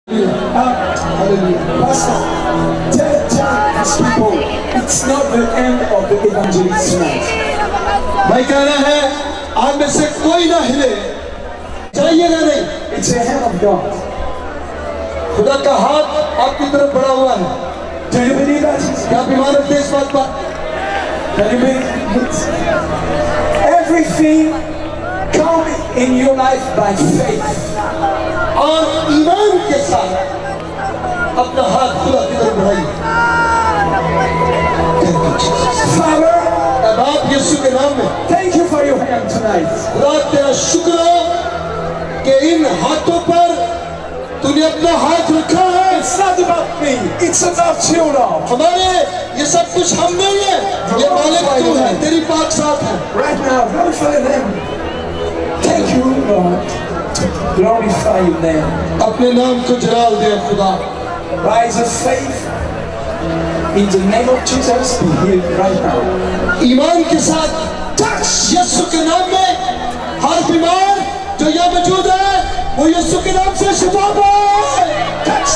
Hallelujah. Pastor, tell these people it's not the end of the evangelist tonight. भाई कहना है आप में से कोई ना हिले, जाइएगा नहीं। It's a hand of God. खुदा का हाथ आपकी तरफ बढ़ा हुआ है। Do you believe that? क्या आप ईमान रखते हैं इस बात पर? Can you believe it? Everything comes in your life by faith. और ईमान के साथ अपना हाथ खुदा की तरफ बढ़ाइए। Father, बाप यीशु के नाम में thank you for your hand tonight. खुदा तेरा शुक्र हो कि इन हाथों पर तूने अपना हाथ रखा है। It's not about me, it's about you, Lord. हमारे ये सब कुछ हम नहीं है, ये मालिक तू है, तेरी पाक साथ है। Right now, glorify your name. Thank you, Lord, to glorify your name. अपने नाम को जलाल दे खुदा। Rise of faith in the name of Jesus, be healed right now. ईमान के साथ touch यीशु के नाम में हर बीमार जो यहाँ मौजूद है वो यीशु के नाम से शिफा पाए। Touch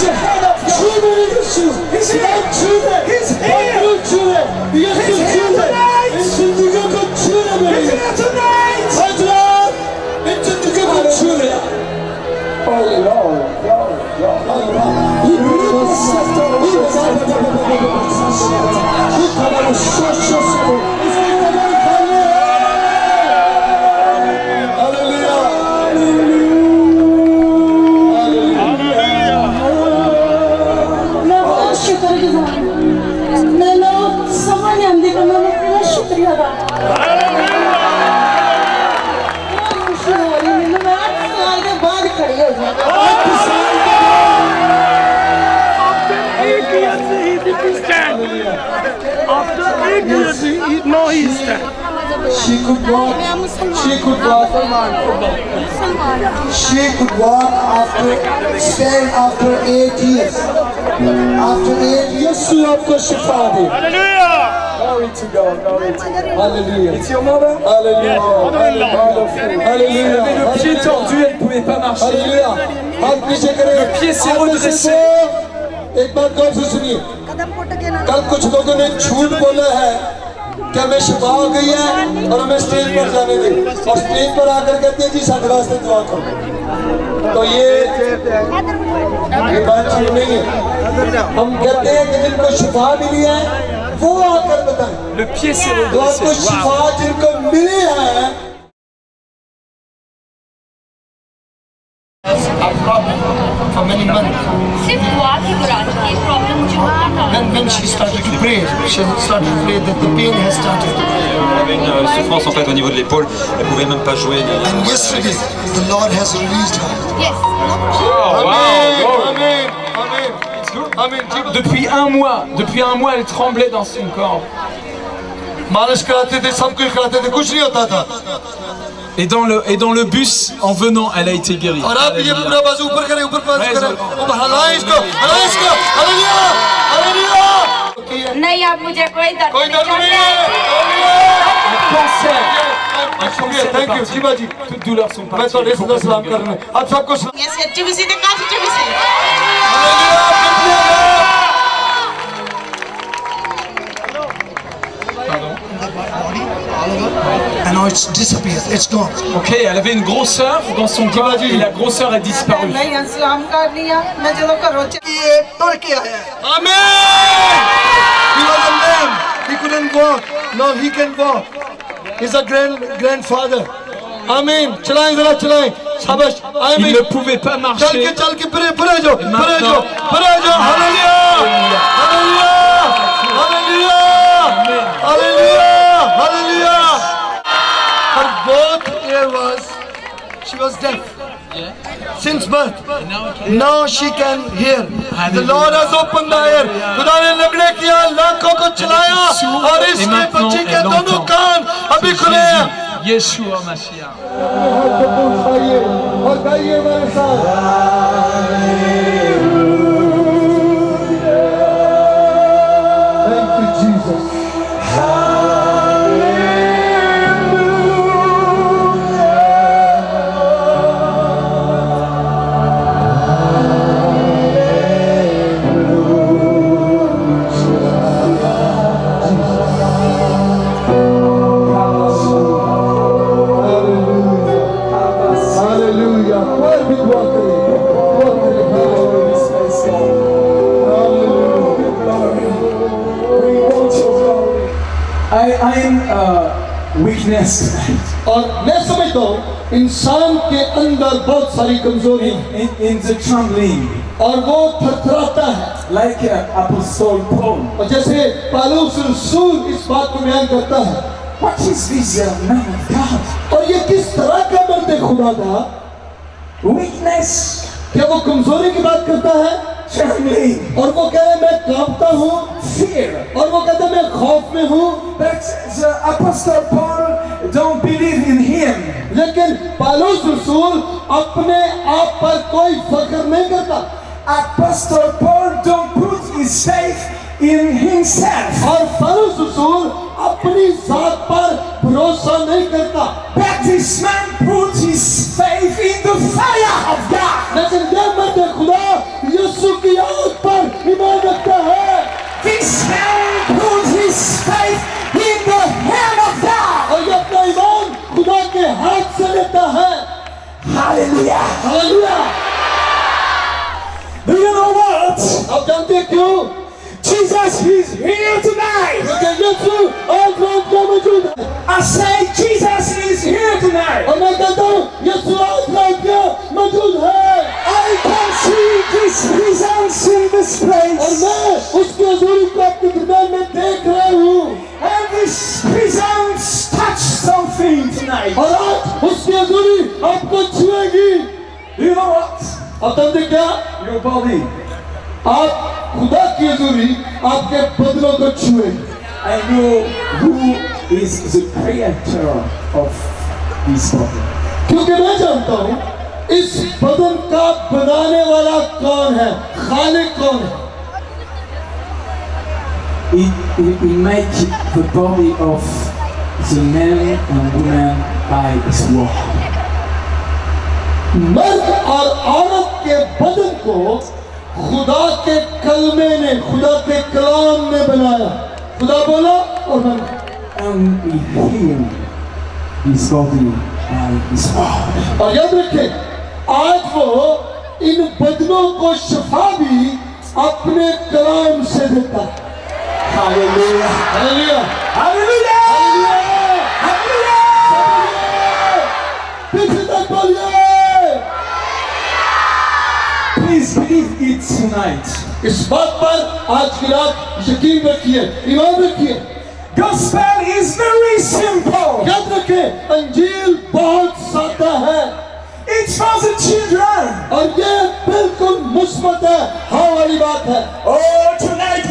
the hand of God. छू मेरे यीशु, He's here. छू ले, He's here. छू ले, यीशु He's here छू ले, tonight. इस जिंदगी को छू ले मेरे। He's here tonight. आज रात इन जिंदगी को छू ले। Oh Lord, She could walk. She could walk. She could walk stand after 8 years. After 8 years, यीशु आपको शिफा दे। glory to God, glory to God. Hallelujah. It's your mother? Hallelujah. Elle avait le pied tordu, elle ne pouvait pas marcher. Hallelujah. हाथ नीचे करें। Le pied s'est redressé. एक बात गौर से सुनिए। कल कुछ लोगों ने झूठ बोला है कि हमें शिफा हो गई है और हमें स्टेज पर जाने दे, और स्टेज पर आकर कहते हैं जी साढ़े वास्ते दुआ करो। तो ये बात ठीक नहीं है। हम कहते हैं कि जिनको शिफा मिली है वो आकर बताएं। Le pied s'est तो आपको redressé. शिफा जिनको मिली है for many months. सिर्फ दुआ की कुरान की प्रॉब्लम मुझे होता था। When she started to pray, she started to pray that the pain has started. Elle avait une souffrance en fait au niveau de l'épaule, elle pouvait même pas jouer. And yesterday, the Lord has released her. Yes. Amen. Amen. Depuis un mois, elle tremblait dans son corps. मालिश कराते थे, सब कुछ कराते थे, कुछ नहीं होता था। Et dans le bus, en venant, elle a été guérie. और आप ये पूरा बाजू ऊपर करें, ऊपर बाजू करें, ऊपर हलाएं इसको, हालेलुया, हालेलुया। नहीं, आप मुझे कोई दर्द कोई दर्द नहीं है, hallelujah. Thank you Shiva ji. Toutes douleurs sont मैं parties. तो रेस का सलाम कर रहा हूँ। आप सबको And now it's disappeared, it's gone. Ok, elle avait une grosseur dans son corps et la grosseur a disparu. Amen. He was a man. He couldn't walk. Now he can walk. He's a grandfather. Amen. चलाएं जरा चलाएं. शाबाश. Il ne pouvait pas marcher. चल के परे जाओ. Hallelujah. Hallelujah. Her both ear she was deaf. Since birth. Now she can hear. The Lord has opened the ear. खुदा ने लंगड़े किया, लाखों को चलाया और इस बच्चे के दोनों कान अभी खुले हैं। Yeshua Mashiach. और गाइए हमारे साथ। Thank you, Jesus. weakness tonight. और मैं समझता हूँ इंसान के अंदर बहुत सारी कमजोरी In the trembling, और वो थरथराता है like Apostle Paul. और जैसे पौलुस रसूल इस बात को बयान करता है What is this man of God? और ये किस तरह का मर्द खुदा था Weakness, क्या वो कमजोरी की बात करता है trembling, और वो कह रहे मैं कांपता हूँ fear. और वो कहता है मैं खौफ में हूँ But the Apostle Paul don't believe in him. लेकिन पौलुस रसूल अपने आप पर कोई फख्र नहीं करता Apostle Paul don't put his faith in himself. और पौलुस रसूल अपनी जात पर भरोसा नहीं करता But this man put his faith in the fire of God. लेकिन ये मर्द खुदा यीशु की आग पर ईमान रखता है This man put his faith in the hand of God. और ये अपना ईमान खुदा के हाथ से लेता है Hallelujah. Hallelujah Do you know what? आप जानते हैं क्यों Jesus is here tonight. क्योंकि यीशु आज रात को मौजूद है I say Jesus is here tonight. और मैं कहता हूँ यीशु आज रात को मौजूद है I can see this presence in this और place. मैं उसकी हजूरी को आपके दरबार में देख रहा हूँ And this presence touched something tonight. और आज उसकी हजूरी आपको छुएगी Do you know what? अब जानते क्या Your body. आप खुदा की हजूरी आपके बदनों को छुएगी I know who is the creator of this body. क्योंकि मैं जानता हूँ इस बदन का बनाने वाला कौन है खालिक कौन है He make the body of the man and woman by his word. मर्द और औरत के बदन को खुदा के कलमे ने खुदा के कलाम ने बनाया खुदा बोला और बना And he healed his body by his word. और याद रखें आज वो इन बदनों को शफा भी अपने कलाम से देता है Hallelujah. Hallelujah Hallelujah. Hallelujah Hallelujah. पीछे तक बोलिए Please believe it tonight. इस बात पर आज की रात यकीन रखिए ईमान रखिए Gospel is very simple. याद रखें अंजील बहुत सादा है It's for the children. और ये बिल्कुल मुस्बत है हाँ वाली बात है Oh, tonight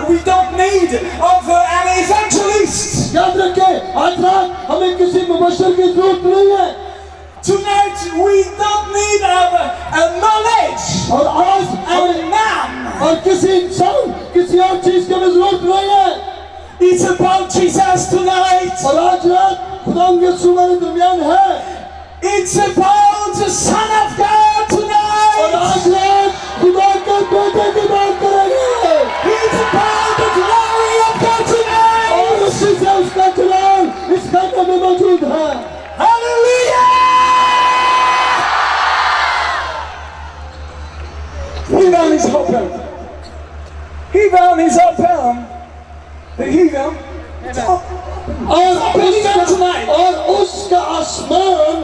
we don't need of an evangelist. याद रखें आज रात हमें किसी मुबशर की जरूरत नहीं है Tonight we don't need a knowledge और आज and man. और किसी इंसान किसी और चीज की हमें जरूरत नहीं है It's about Jesus tonight. और आज रात खुदा यीशु हमारे दरमियान है It's about the Son of God और tonight. आज रात खुदा के बेटे की बात करेंगे It's about the glory of God tonight. और उसी से उसका जलाल इस खाने में मौजूद है Hallelujah! Heaven is open. Heaven is open. The heaven is open. और उसका आसमान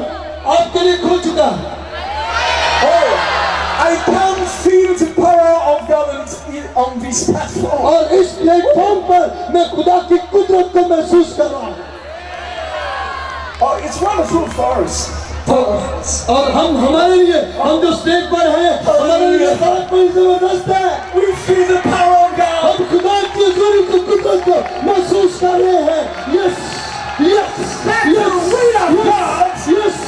आपके लिए खुल चुका है Oh, I can feel the power of God on this platform. और इस प्लेटफॉर्म पर मैं खुदा की कुदरत को महसूस कर रहा हूँ Oh, it's wonderful for us. और हमारे लिए हम जो स्टेज पर हैं हमारे लिए बहुत बड़ी जबरदस्त है We feel the power of God. हम खुदा की हजूरी की कुदरत को महसूस कर रहे हैं yes yes That's the will of God. Yes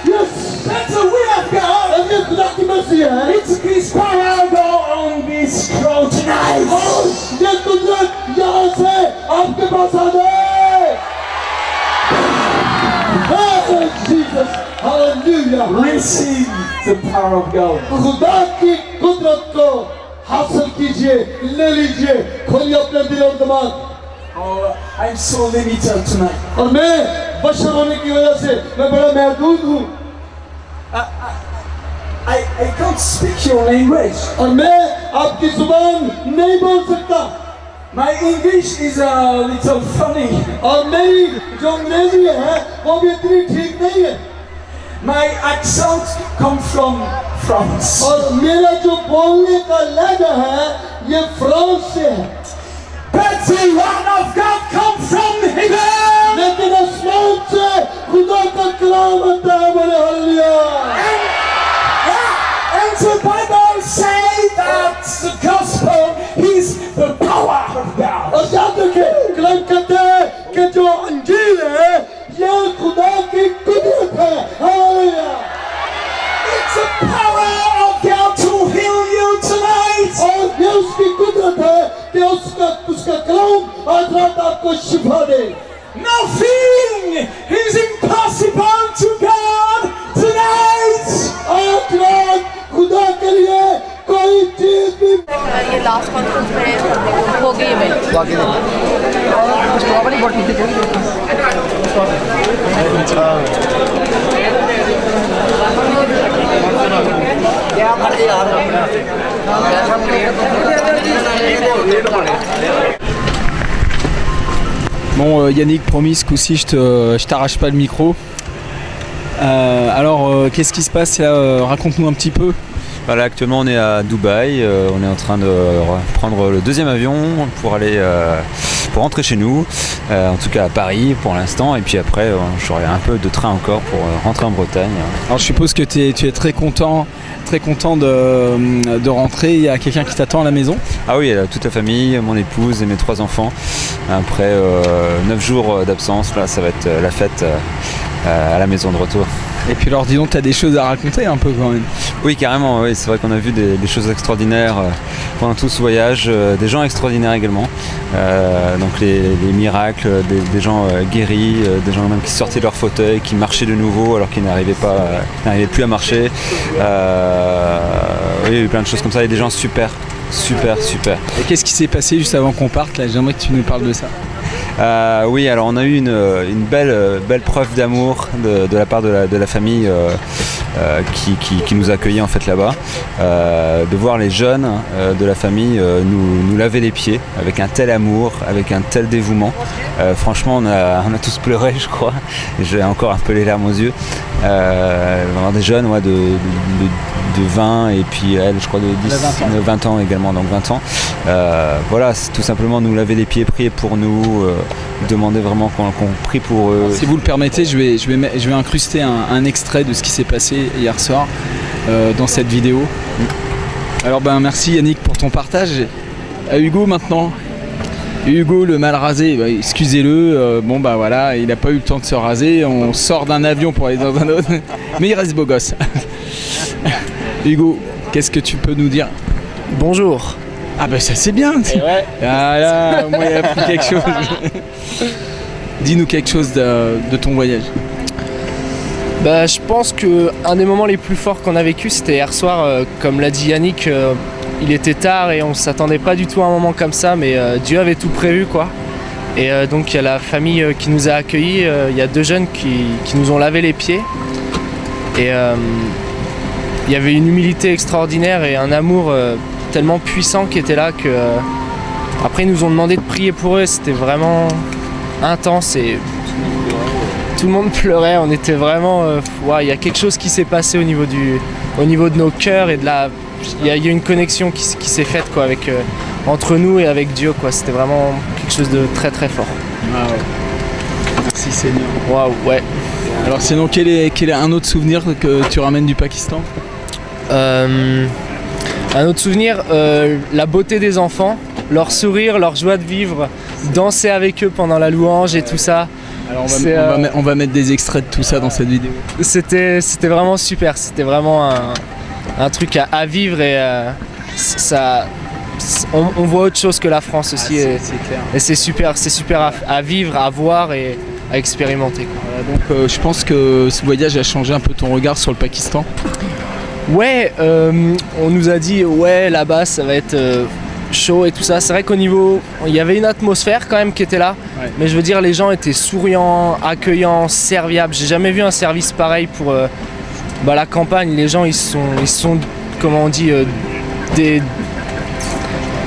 yes That's the will of God. और ये खुदा की मर्जी है It's His power go on this crowd tonight. और ये कुदरत यहाँ से आपके पास आ जाए Jesus Hallelujah Receive the power of God. खुदा की कुदरत को हासिल कीजिए ले लीजिए खोलिए अपने दिल और दिमाग Oh, I'm so limited tonight. और मैं बशर होने की वजह से मैं बड़ा महदूद हूँ I can't speak your language. और मैं आपकी जुबान नहीं बोल सकता My English is a little funny. और मेरी जो अंग्रेजी है वो भी इतनी ठीक नहीं है। My accent comes from France. और मेरा जो बोलने का लहजा है ये फ्रांस से है। But the one of God comes from heaven. लेकिन आसमान से खुदा का कलाम आता है बोले hallelujah. And the Bible says that the gospel is the power of God. और याद रखें कलाम कहता है कि जो अंजील है ये खुदा की कुदरत है hallelujah. It's the power of God to heal you tonight. और ये उसकी कुदरत है कि उसका कलाम आज रात आपको शिफा दे। Nothing is impossible to God tonight. आज रात खुदा के लिए कोई चीज भी ये लास्ट कॉन्फ्रेंस में हो गई है। Bon Yannick, promis, ce coup-ci je t'arrache pas le micro. Alors qu'est-ce qui se passe là, raconte-nous un petit peu. Voilà, actuellement on est à Dubaï, on est en train de prendre le deuxième avion pour aller pour rentrer chez nous, en tout cas à Paris pour l'instant, et puis après j'aurai un peu de train encore pour rentrer en Bretagne. Alors je suppose que tu es très content de rentrer. Il y a quelqu'un qui t'attend à la maison? Ah oui, toute la famille, mon épouse et mes 3 enfants. Après 9 jours d'absence, là ça va être la fête à la maison de retour. Et puis alors dis donc, tu as des choses à raconter un peu quand même. Oui, carrément, oui, c'est vrai qu'on a vu des choses extraordinaires pendant tout ce voyage, des gens extraordinaires également, donc les miracles, des gens guéris, des gens même qui sortaient de leur fauteuil, qui marchaient de nouveau alors qu'ils n'arrivaient plus à marcher, oui, il y a eu plein de choses comme ça, et des gens super. Et qu'est-ce qui s'est passé juste avant qu'on parte là? J'aimerais que tu nous parles de ça. Oui, alors on a eu une belle preuve d'amour de la part de la famille qui nous a accueillis en fait là-bas, de voir les jeunes de la famille nous laver les pieds avec un tel amour, avec un tel dévouement. Franchement on a tous pleuré, je crois, et j'ai encore un peu les larmes aux yeux. Vraiment des jeunes de 20 et puis elle je crois de 20 ans également, donc 20 ans. Voilà, c'est tout simplement nous laver les pieds, prier pour nous, demander vraiment qu'on prie pour eux. Si vous le permettez, je vais incruster un extrait de ce qui s'est passé hier soir dans cette vidéo. Alors merci Yannick pour ton partage. À Hugo maintenant. Hugo le mal rasé, excusez-le, voilà, il n'a pas eu le temps de se raser, on sort d'un avion pour aller dans un autre, mais il reste beau gosse. Hugo, qu'est-ce que tu peux nous dire? Bonjour. Ah ça c'est bien. Ouais. Ah là, moi il a appris quelque chose. Dis-nous quelque chose de ton voyage. Je pense qu'un des moments les plus forts qu'on a vécu, c'était hier soir, comme l'a dit Yannick, il était tard et on ne s'attendait pas du tout à un moment comme ça, mais Dieu avait tout prévu quoi. Et donc il y a la famille qui nous a accueillis, il y a 2 jeunes qui nous ont lavé les pieds. Et il y avait une humilité extraordinaire et un amour tellement puissant qui était là que après ils nous ont demandé de prier pour eux, c'était vraiment intense et tout le monde pleurait, on était vraiment il y a quelque chose qui s'est passé au niveau de nos cœurs et il y a une connexion qui s'est faite quoi, avec entre nous et avec Dieu quoi. C'était vraiment quelque chose de très très fort. Ah ouais. Merci Seigneur. Waouh, ouais. Alors sinon quel est un autre souvenir que tu ramènes du Pakistan? Un autre souvenir, la beauté des enfants, leur sourire, leur joie de vivre, danser avec eux pendant la louange et tout ça. Alors on va mettre des extraits de tout ça dans cette vidéo. C'était vraiment super, c'était vraiment un truc à vivre et on voit autre chose que la France aussi. C'est clair. Et c'est super à vivre, à voir et à expérimenter quoi. Voilà, donc je pense que ce voyage a changé un peu ton regard sur le Pakistan. Ouais, on nous a dit ouais là-bas ça va être chaud et tout ça. C'est vrai qu'au niveau, il y avait une atmosphère quand même qui était là, ouais. Mais je veux dire les gens étaient souriants, accueillants, serviables. J'ai jamais vu un service pareil pour la campagne. Les gens ils sont comment on dit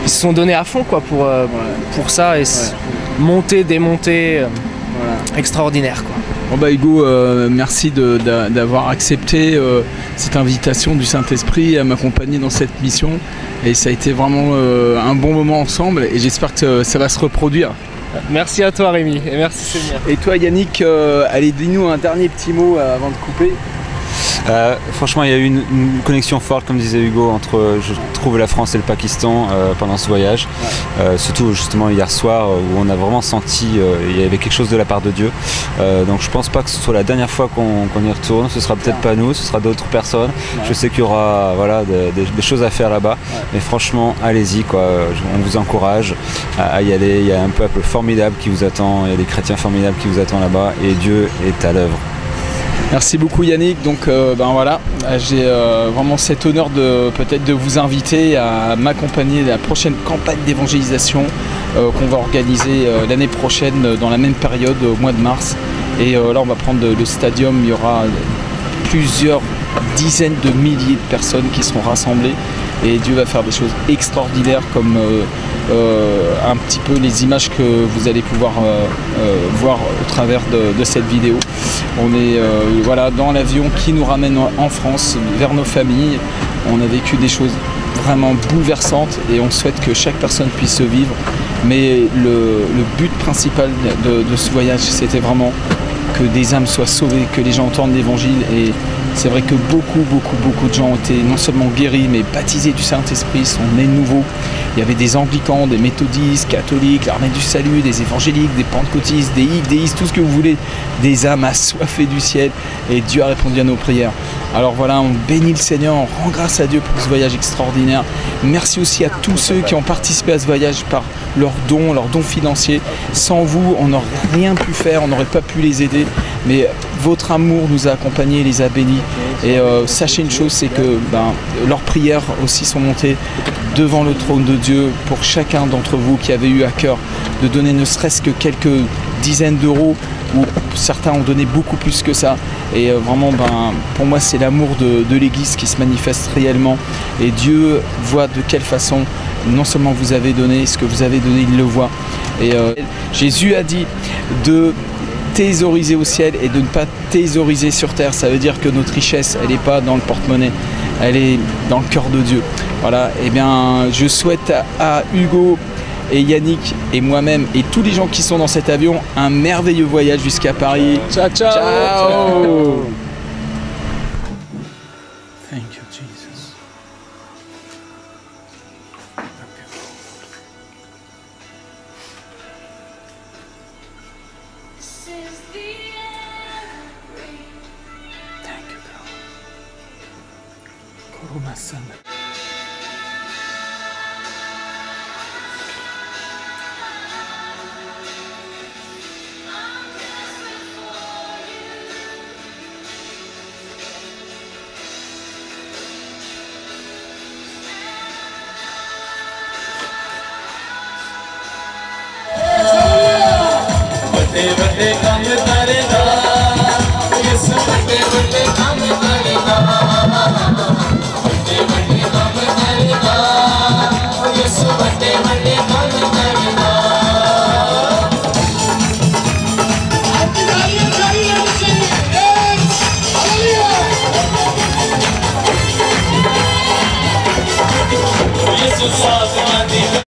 ils se sont donnés à fond quoi pour ça et monter, démonter, extraordinaire quoi. Bon bah Hugo, merci d'avoir accepté cette invitation du Saint-Esprit à m'accompagner dans cette mission et ça a été vraiment un bon moment ensemble et j'espère que ça va se reproduire. Merci à toi Rémi et merci Seigneur. Et toi Yannick, allez dis-nous un dernier petit mot avant de couper. Franchement, il y a eu une connexion forte, comme disait Hugo, entre je trouve la France et le Pakistan pendant ce voyage. Surtout justement hier soir où on a vraiment senti il y avait quelque chose de la part de Dieu. Donc je pense pas que ce soit la dernière fois qu'on y retourne. Ce sera peut-être pas nous, ce sera d'autres personnes. Je sais qu'il y aura des choses à faire là-bas. Mais franchement, allez-y quoi. On vous encourage à y aller. Il y a un peuple formidable qui vous attend. Il y a des chrétiens formidables qui vous attendent là-bas et Dieu est à l'œuvre. Merci beaucoup Yannick, donc voilà, j'ai vraiment cet honneur peut-être de vous inviter à m'accompagner à la prochaine campagne d'évangélisation qu'on va organiser l'année prochaine dans la même période au mois de mars. Et là on va prendre le stadium, il y aura plusieurs dizaines de milliers de personnes qui seront rassemblées et Dieu va faire des choses extraordinaires comme un petit peu les images que vous allez pouvoir voir au travers de cette vidéo. On est voilà, dans l'avion qui nous ramène en France vers nos familles. On a vécu des choses vraiment bouleversantes et on souhaite que chaque personne puisse se vivre. Mais le but principal de ce voyage, c'était vraiment que des âmes soient sauvées, que les gens entendent l'évangile. Et c'est vrai que beaucoup de gens ont été non seulement guéris, mais baptisés du Saint-Esprit, sont nés de nouveau. Il y avait des anglicans, des méthodistes, catholiques, l'armée du salut, des évangéliques, des pentecôtistes, des déistes, tout ce que vous voulez, des âmes assoiffées du ciel. Et Dieu a répondu à nos prières. Alors voilà, on bénit le Seigneur, on rend grâce à Dieu pour ce voyage extraordinaire. Merci aussi à tous ceux qui ont participé à ce voyage par leurs dons financiers. Sans vous, on n'aurait rien pu faire, on n'aurait pas pu les aider. Mais votre amour nous a accompagnés, les a bénis. Et sachez une chose, c'est que leurs prières aussi sont montées devant le trône de Dieu pour chacun d'entre vous qui avait eu à cœur de donner ne serait-ce que quelques dizaines d'euros, ou certains ont donné beaucoup plus que ça. Et vraiment, pour moi, c'est l'amour de l'Église qui se manifeste réellement. Et Dieu voit de quelle façon, non seulement vous avez donné, ce que vous avez donné, il le voit. Et Jésus a dit de thésauriser au ciel et de ne pas thésauriser sur terre. Ça veut dire que notre richesse, elle n'est pas dans le porte-monnaie, elle est dans le cœur de Dieu. Voilà, et bien je souhaite à Hugo et Yannick et moi-même et tous les gens qui sont dans cet avion un merveilleux voyage jusqu'à Paris. Ciao, ciao. Ciao. Thank you, Jesus. Thank you, God. Kuruma-san. ਵੱਡੇ ਕੰਮ ਕਰੇਗਾ ਇਸ ਵੱਡੇ ਕੰਮ ਕਰੇਗਾ ਵੱਡੇ ਕੰਮ ਕਰੇਗਾ ਇਸ ਵੱਡੇ ਕੰਮ ਕਰੇਗਾ ਅੱਜ ਗਾਲੀਆਂ ਚਾਹੀਏ ਬੱਚੇ ਹਾਲੇਲੂਇਆ ਇਸ ਸਾਥ